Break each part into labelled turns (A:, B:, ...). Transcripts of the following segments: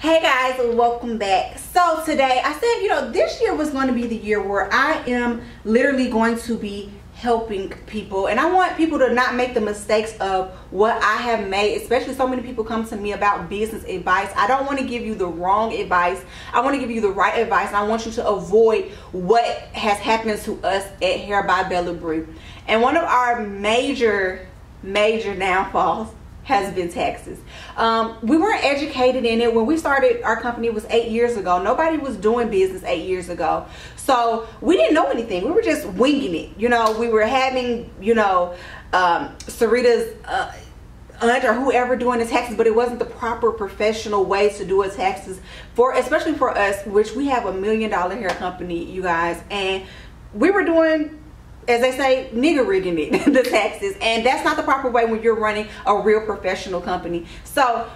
A: Hey guys, welcome back. So today I said, this year was going to be the year where I am literally going to be helping people, and I want people to not make the mistakes of what I have made. Especially so many people come to me about business advice. I don't want to give you the wrong advice. I want to give you the right advice, and I want you to avoid what has happened to us at Hair by Belle Bree. And one of our major downfalls has been taxes. We weren't educated in it. When we started our company, it was 8 years ago. Nobody was doing business 8 years ago. So we didn't know anything. We were just winging it. We were having, Sarita's aunt or whoever doing the taxes, but it wasn't the proper professional ways to do a taxes especially for us, which we have $1 million hair company, you guys. And we were doing, as they say, nigger rigging it, the taxes, and that's not the proper way when you're running a real professional company. So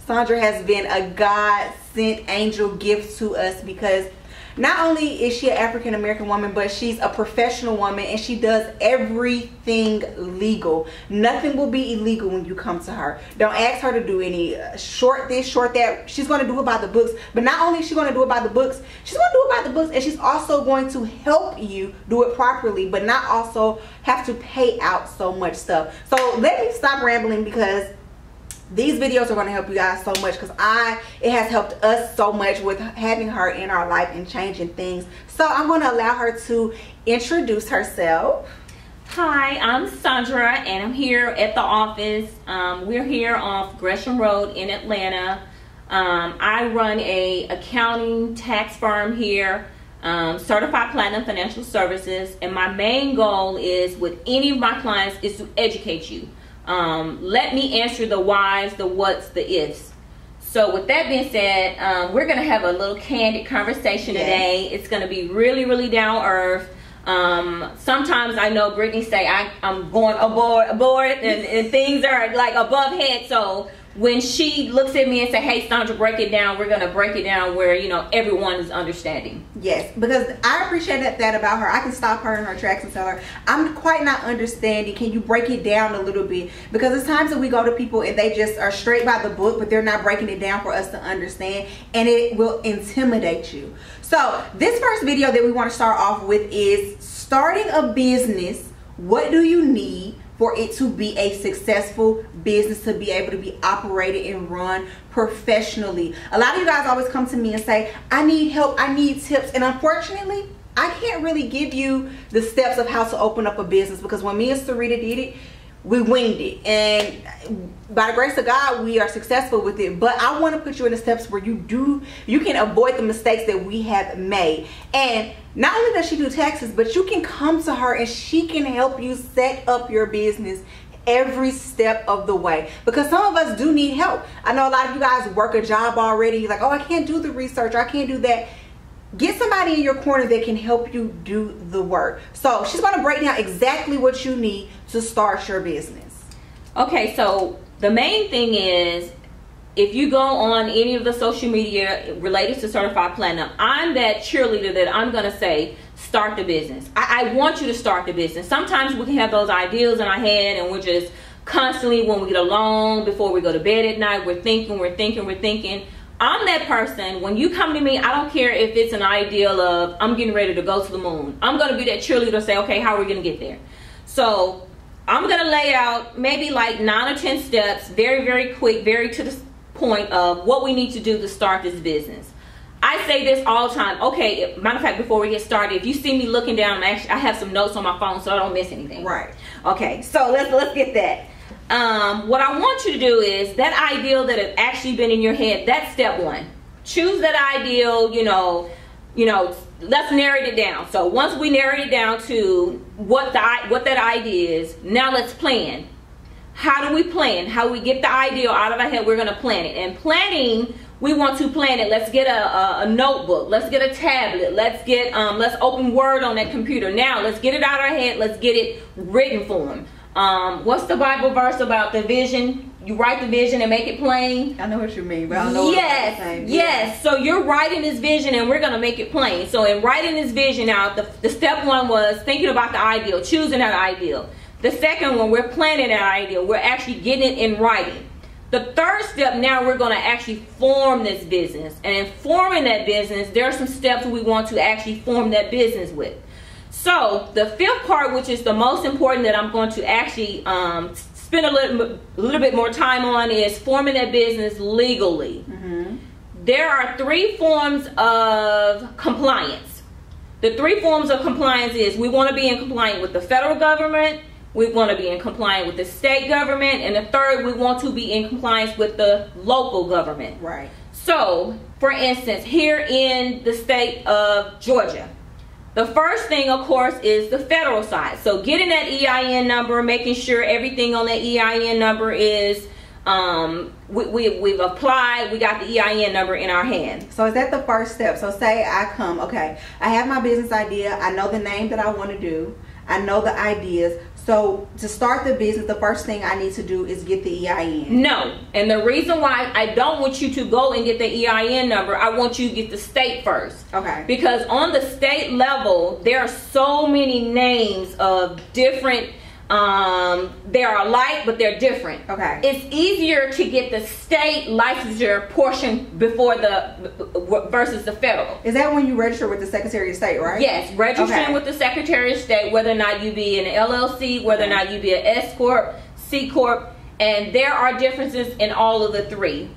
A: Sandra has been a God-sent angel gift to us, because not only is she an African American woman, but she's a professional woman, and she does everything legal. Nothing will be illegal when you come to her. Don't ask her to do any short this, short that. She's going to do it by the books. But not only is she going to do it by the books, she's going to do it by the books, and she's also going to help you do it properly, but not also have to pay out so much stuff. So let me stop rambling, because these videos are going to help you guys so much, because it has helped us so much with having her in our life and changing things. So I'm going to allow her to introduce herself.
B: Hi, I'm Sandra, and I'm here at the office. We're here off Gresham Road in Atlanta. I run a accounting tax firm here, Certified Platinum Financial Services, and my main goal is with any of my clients is to educate you. Let me answer the whys, the whats, the ifs. So with that being said, we're going to have a little candid conversation today. It's going to be really down to earth. Sometimes I know Brittany say I'm going aboard and things are like above head. So when she looks at me and say, hey Sandra, break it down, we're going to break it down where everyone is understanding. Yes,
A: because I appreciate that about her. I can stop her in her tracks and tell her, I'm quite not understanding, can you break it down a little bit? Because there's times that we go to people and they just are straight by the book, but they're not breaking it down for us to understand, and it will intimidate you. So this first video that we want to start off with is starting a business. What do you need for it to be a successful business, to be able to be operated and run professionally? A lot of you guys always come to me and say, I need help, I need tips, and unfortunately I can't really give you the steps of how to open up a business, because when me and Sarita did it, we winged it, and by the grace of God we are successful with it. But I want to put you in the steps where you can avoid the mistakes that we have made. And not only does she do taxes, but you can come to her and she can help you set up your business every step of the way, because some of us do need help. I know a lot of you guys work a job already. You're like, oh, I can't do the research, I can't do that. Get somebody in your corner that can help you do the work. So she's going to break down exactly what you need to start your business.
B: Okay, so the main thing is, if you go on any of the social media related to Certified Platinum, I'm that cheerleader that I'm going to say, start the business. I want you to start the business. Sometimes we can have those ideas in our head, and we're just constantly, when we get alone, before we go to bed at night, we're thinking. I'm that person. When you come to me, I don't care if it's an ideal of, I'm getting ready to go to the moon. I'm going to be that cheerleader, say, okay, how are we going to get there? So I'm going to lay out maybe like 9 or 10 steps, very quick, very to the point of what we need to do to start this business. I say this all the time. Okay, matter of fact, before we get started, if you see me looking down, I have some notes on my phone so I don't miss anything.
A: Right.
B: Okay, so let's get that. What I want you to do is that ideal that has actually been in your head. That's step one. Choose that ideal. Let's narrow it down. So once we narrow it down to what that idea is, now let's plan. How do we plan? How do we get the ideal out of our head? We're going to plan it. And planning, we want to plan it. Let's get a notebook. Let's get a tablet. Let's open Word on that computer. Now let's get it out of our head. Let's get it written form. What's the Bible verse about the vision? You write the vision and make it plain.
A: I know what you mean, but I don't know
B: yes,
A: what I'm
B: yes. So you're writing this vision, and we're going to make it plain. So in writing this vision out, the step one was thinking about the ideal, choosing that ideal. The second one, we're planning that ideal. We're actually getting it in writing. The third step, now we're going to actually form this business. And in forming that business, there are some steps we want to actually form that business with. So the fifth part, which is the most important, that I'm going to actually spend a little bit more time on, is forming that business legally. Mm-hmm. There are 3 forms of compliance. The 3 forms of compliance is, we want to be in compliance with the federal government, we want to be in compliance with the state government, and the third, we want to be in compliance with the local government.
A: Right.
B: So, for instance, here in the state of Georgia, the first thing, of course, is the federal side. So getting that EIN number, making sure everything on that EIN number is, we've applied, we got the EIN number in our hand.
A: So is that the first step? So say I come, okay, I have my business idea, I know the name that I want to do, I know the ideas. So to start the business, the first thing I need to do is get the EIN.
B: No. And the reason why I don't want you to go and get the EIN number, I want you to get the state first.
A: Okay.
B: Because on the state level, there are so many names of different, they're alike, but they're different.
A: Okay.
B: It's easier to get the state licensure portion before versus the federal.
A: Is that when you register with the Secretary of State, right?
B: Yes, registering with the Secretary of State, whether or not you be an LLC, whether or not you be an S Corp, C Corp, and there are differences in all of the 3.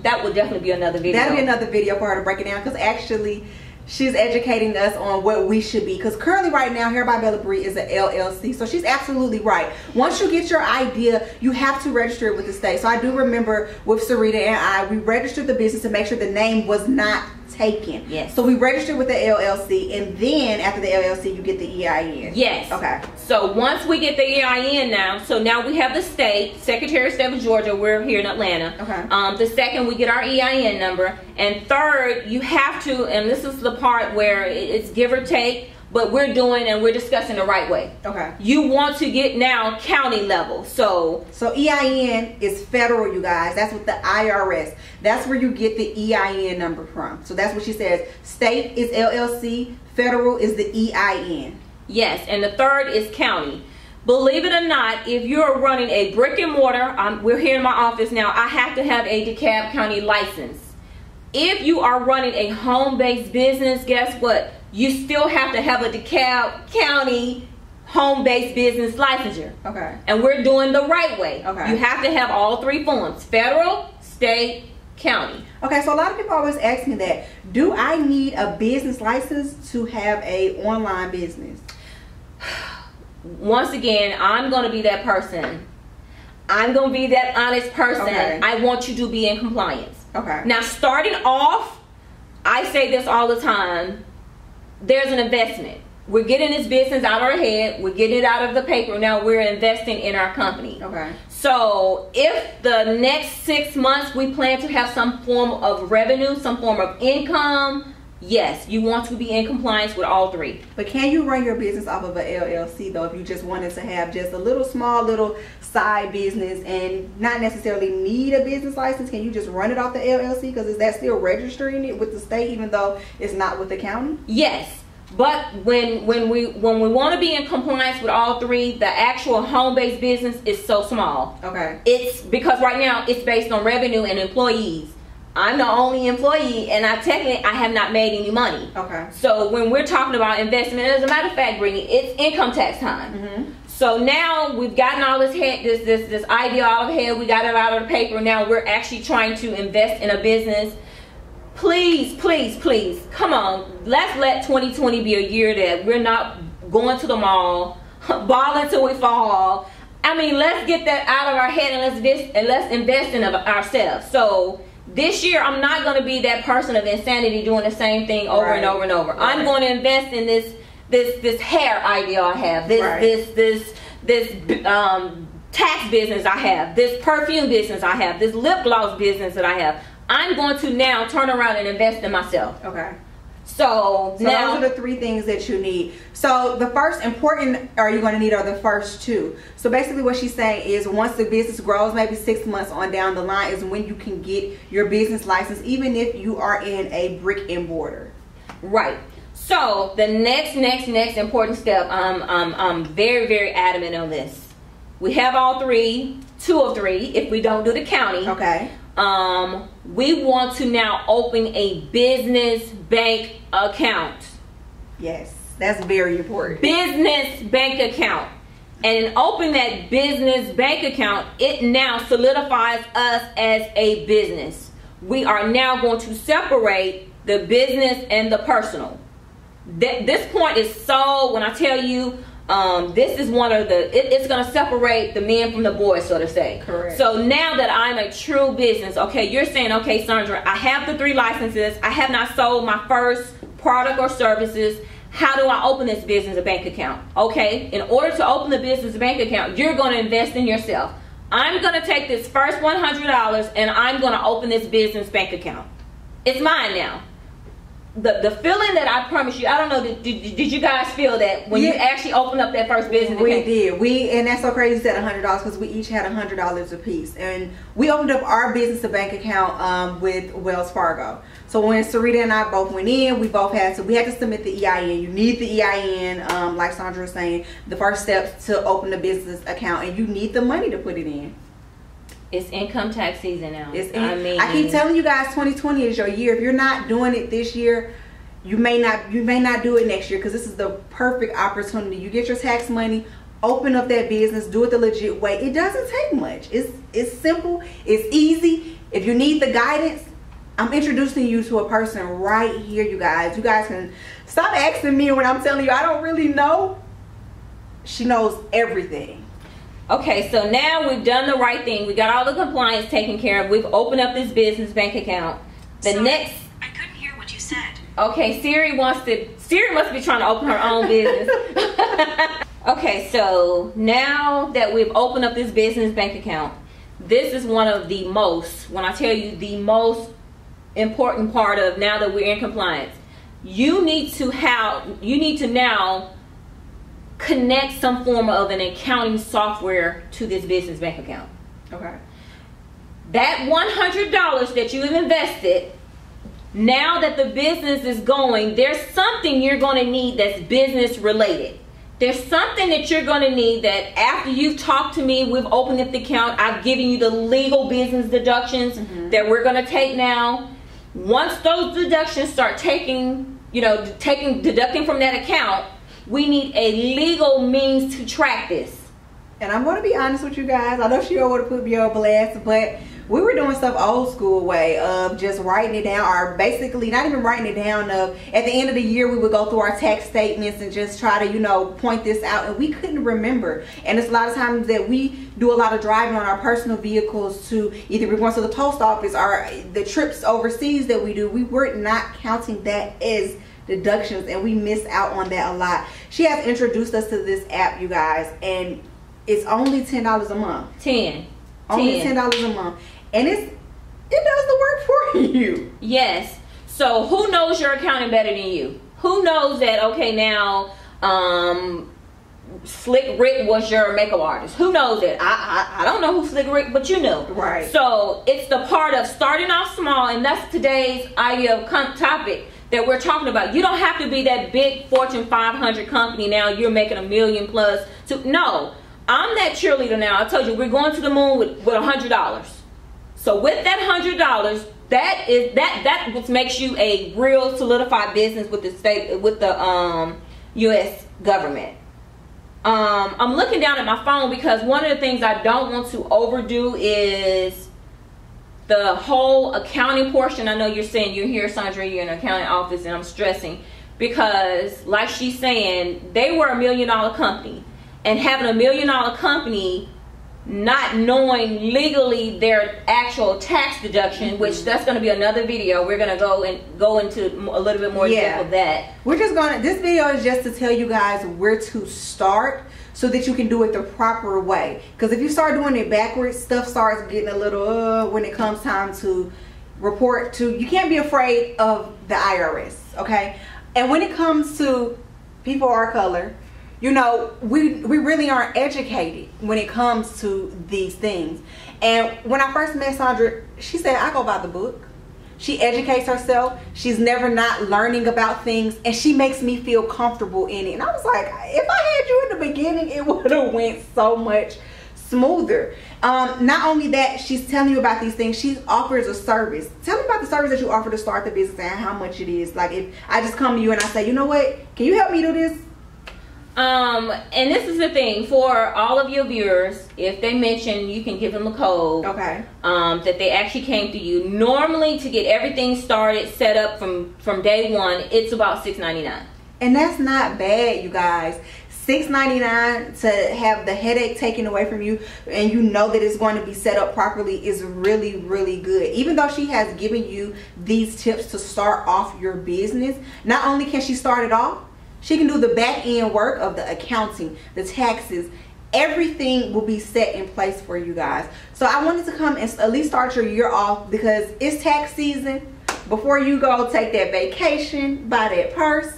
B: That would definitely be another video.
A: That'll be another video for her to break it down, because actually she's educating us on what we should be. Because currently right now, Hair by Belle Bree is an LLC. So she's absolutely right. Once you get your idea, you have to register it with the state. So I do remember with Sarita and we registered the business to make sure the name was not taken.
B: Yes.
A: So we registered with the LLC, and then after the LLC, you get the EIN.
B: Yes.
A: Okay.
B: So once we get the EIN now we have the state, Secretary of State of Georgia, we're here in Atlanta.
A: Okay.
B: The second, we get our EIN number. And third, you have to, and this is the part where it's give or take, but we're discussing the right way.
A: Okay.
B: You want to get now county level. So
A: EIN is federal, you guys. That's with the IRS. That's where you get the EIN number from. So that's what she says. State is LLC, federal is the EIN.
B: Yes, and the third is county. Believe it or not, if you're running a brick and mortar, we're here in my office now, I have to have a DeKalb County license. If you are running a home-based business, guess what? You still have to have a DeKalb County home-based business licensure.
A: Okay.
B: And we're doing the right way.
A: Okay.
B: You have to have all 3 forms: federal, state, county.
A: Okay, so a lot of people always ask me that. Do I need a business license to have a online business?
B: Once again, I'm going to be that person. I'm going to be that honest person.
A: Okay.
B: I want you to be in compliance.
A: Okay.
B: Now, starting off, I say this all the time, there's an investment. We're getting this business out of our head. We're getting it out of the paper. Now we're investing in our company.
A: Okay.
B: So if the next 6 months we plan to have some form of revenue, some form of income, yes, you want to be in compliance with all 3.
A: But can you run your business off of an LLC though, if you just wanted to have just a little small side business and not necessarily need a business license? Can you just run it off the LLC? Because is that still registering it with the state even though it's not with the county?
B: Yes. But when we want to be in compliance with all 3, the actual home-based business is so small.
A: Okay.
B: It's because right now it's based on revenue and employees. I'm the only employee, and I have not made any money.
A: Okay.
B: So when we're talking about investment, as a matter of fact, Brittany, it's income tax time. Mm-hmm. So now we've gotten all this idea out of the head. We got it out of the paper. Now we're actually trying to invest in a business. Please, please, please, come on. Let's let 2020 be a year that we're not going to the mall, balling till we fall. I mean, let's get that out of our head and let's invest in ourselves. So this year, I'm not going to be that person of insanity doing the same thing over and over and over. Right. I'm going to invest in this hair idea I have, this tax business I have, this perfume business I have, this lip gloss business that I have. I'm going to now turn around and invest in myself.
A: Okay.
B: So now,
A: those are the 3 things that you need. So the first important are you going to need are the first 2. So basically what she's saying is once the business grows, maybe 6 months on down the line is when you can get your business license, even if you are in a brick and mortar.
B: Right. So the next important step, I'm very, very adamant on this. we have all three, 2 of 3 if we don't do the county.
A: Okay.
B: We want to now open a business bank account.
A: Yes, that's very important.
B: Business bank account. And in opening that business bank account, it now solidifies us as a business. We are now going to separate the business and the personal. This point is so, when I tell you, this is one of the, it's going to separate the men from the boys, so to say.
A: Correct.
B: So now that I'm a true business, okay, you're saying, okay, Sandra, I have the 3 licenses. I have not sold my first product or services. How do I open this business bank account? Okay, in order to open the business bank account, you're going to invest in yourself. I'm going to take this first $100 and I'm going to open this business bank account. It's mine now. The feeling that I promise you, I don't know, did you guys feel that when you actually opened up that first business
A: we
B: account?
A: did. And that's so crazy you said $100 because we each had $100 a piece. And we opened up our business bank account with Wells Fargo. So when Sarita and I both went in, we had to submit the EIN. You need the EIN, like Sandra was saying, the first steps to open a business account, and you need the money to put it in.
B: It's income tax season now.
A: I keep telling you guys, 2020 is your year. If you're not doing it this year, you may not do it next year, because this is the perfect opportunity. You get your tax money, open up that business, do it the legit way. It doesn't take much. It's simple. It's easy. If you need the guidance, I'm introducing you to a person right here, you guys. You guys can stop asking me when I'm telling you I don't really know. She knows everything.
B: Okay, so now we've done the right thing. We got all the compliance taken care of. We've opened up this business bank account.
C: I couldn't hear what you said.
B: Okay, Siri must be trying to open her own business. Okay, so now that we've opened up this business bank account, this is one of the most, when I tell you the most important part of now that we're in compliance, you need to now connect some form of an accounting software to this business bank account.
A: Okay.
B: That $100 that you have invested, now that the business is going, there's something you're going to need that's business related. There's something that you're going to need that after you've talked to me, we've opened up the account, I've given you the legal business deductions that we're going to take now. Once those deductions start deducting from that account, we need a legal means to track this.
A: And I'm going to be honest with you guys. I know she don't want to put me on blast, but we were doing stuff old school way of just writing it down, or basically not even writing it down. Of at the end of the year, we would go through our tax statements and just try to, point this out, and we couldn't remember. And it's a lot of times that we do a lot of driving on our personal vehicles to either we're going to the post office or the trips overseas that we do. We were not counting that as deductions, and we miss out on that a lot. She has introduced us to this app, you guys, and it's only $10 a month. Only $10 a month, and it does the work for you.
B: Yes. So who knows your accounting better than you? Who knows that? Okay, now Slick Rick was your makeup artist. Who knows that? I don't know who Slick Rick, but you know.
A: Right.
B: So it's the part of starting off small, and that's today's idea of topic that we're talking about. You don't have to be that big Fortune 500 company now. You're making $1 million plus. No, I'm that cheerleader now. I told you we're going to the moon with $100. So with that $100, that what makes you a real solidified business with the state, with the U.S. government. I'm looking down at my phone because one of the things I don't want to overdo is the whole accounting portion. I know you're saying you're here, Sandra, you're in an accounting office, and I'm stressing because, like she's saying, they were $1 million company, and having $1 million company, not knowing legally their actual tax deduction, which that's going to be another video. We're going to go into a little bit more depth of that.
A: This video is just to tell you guys where to start, so that you can do it the proper way. Because if you start doing it backwards, stuff starts getting a little when it comes time to report to. You can't be afraid of the IRS, okay? And when it comes to people our color, we really aren't educated when it comes to these things. And when I first met Sandra, she said, I go by the book. She educates herself. She's never not learning about things, and she makes me feel comfortable in it. And I was like, if I had you in the beginning, it would have went so much smoother. Not only that, she's telling you about these things, she offers a service. Tell me about the service that you offer to start the business and how much it is. Like, if I just come to you and I say, you know what, can you help me do this?
B: And this is the thing for all of your viewers, if they mention, you can give them a code.
A: Okay.
B: That they actually came to you. Normally, to get everything started, set up from day one, it's about $6.99.
A: And that's not bad, you guys. $6.99 to have the headache taken away from you, and you know that it's going to be set up properly, is really, really good. Even though she has given you these tips to start off your business, not only can she start it off, she can do the back end work of the accounting, the taxes. Everything will be set in place for you guys. So I wanted to come and at least start your year off, because it's tax season. Before you go take that vacation, buy that purse,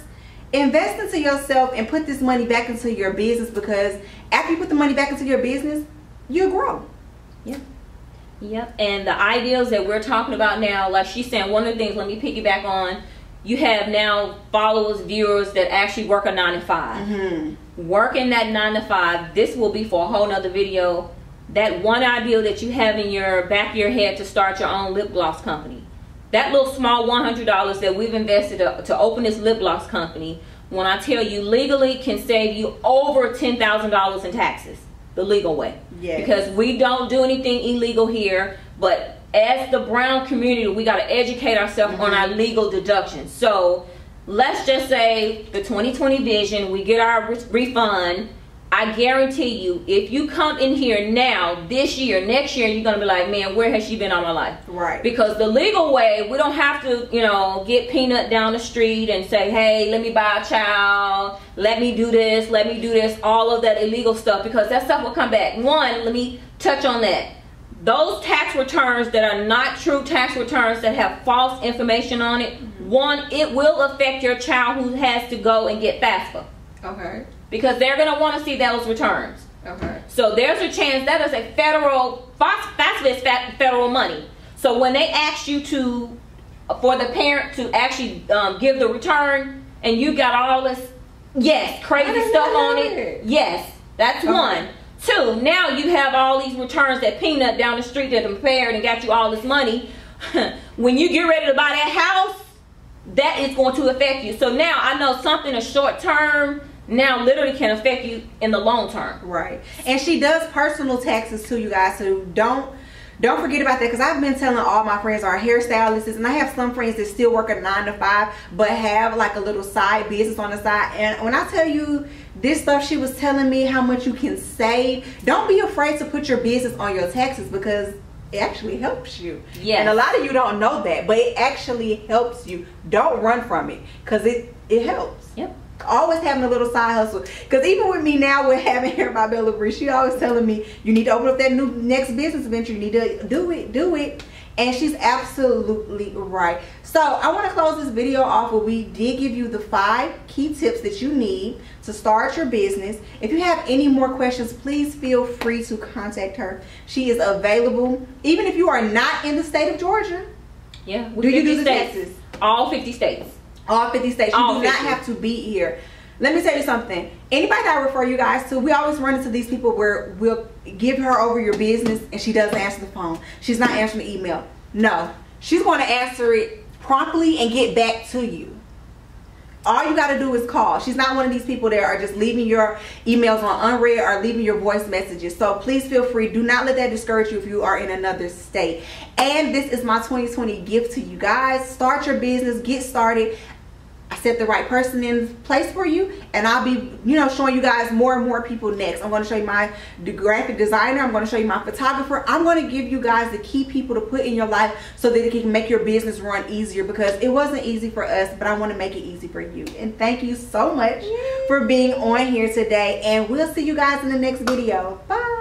A: invest into yourself and put this money back into your business, because after you put the money back into your business, you'll grow.
B: Yep. And the ideals that we're talking about now, like she's saying, one of the things, let me piggyback on, you have now followers, viewers that actually work a 9 to 5. Working that 9 to 5, this will be for a whole nother video. That one ideal that you have in your back of your head to start your own lip gloss company. That little small $100 that we've invested to open this lip gloss company, when I tell you, legally can save you over $10,000 in taxes, the legal way.
A: Yes.
B: Because we don't do anything illegal here, but as the brown community, we got to educate ourselves on our legal deductions. So let's just say the 2020 vision, we get our refund. I guarantee you, if you come in here now, this year, next year, you're going to be like, man, where has she been all my life?
A: Right.
B: Because the legal way, we don't have to, you know, get Peanut down the street and say, hey, let me buy a child, let me do this, all of that illegal stuff, because that stuff will come back. One, let me touch on that. Those tax returns that are not true tax returns, that have false information on it, one, it will affect your child who has to go and get FAFSA.
A: Okay.
B: Because they're going to want to see those returns.
A: Okay.
B: So there's a chance that is a federal, FAFSA is federal money. So when they ask you to, for the parent to actually give the return, and you got all this, crazy stuff on it. Yes, that's one. Two, now you have all these returns that Peanut down the street that prepared and got you all this money. When you get ready to buy that house, that is going to affect you. So now I know something is short term now literally can affect you in the long term.
A: Right. And she does personal taxes too, you guys. So don't forget about that, because I've been telling all my friends, our hairstylists, and I have some friends that still work a 9 to 5 but have like a little side business on the side. And when I tell you this stuff she was telling me, how much you can save, don't be afraid to put your business on your taxes, because it actually helps you.
B: Yes.
A: And a lot of you don't know that, but it actually helps you. Don't run from it, because it helps.
B: Yep.
A: Always having a little side hustle, because even with me now, with having Hair by Belle Bree, she always telling me, you need to open up that next business venture, you need to do it, and she's absolutely right. So I want to close this video off where we did give you the 5 key tips that you need to start your business. If you have any more questions, please feel free to contact her. She is available, even if you are not in the state of Georgia.
B: Yeah.
A: Do you do the taxes?
B: All 50 states.
A: All 50 states. You do not have to be here. Let me tell you something. Anybody that I refer you guys to, we always run into these people where we'll give her over your business and she doesn't answer the phone. She's not answering the email. No. She's going to answer it promptly and get back to you. All you got to do is call. She's not one of these people that are just leaving your emails on unread or leaving your voice messages. So please feel free. Do not let that discourage you if you are in another state. And this is my 2020 gift to you guys. Start your business. Get started. I set the right person in place for you, and I'll be, showing you guys more and more people next. I'm going to show you my graphic designer. I'm going to show you my photographer. I'm going to give you guys the key people to put in your life so that it can make your business run easier, because it wasn't easy for us, but I want to make it easy for you. And thank you so much for being on here today, and we'll see you guys in the next video. Bye.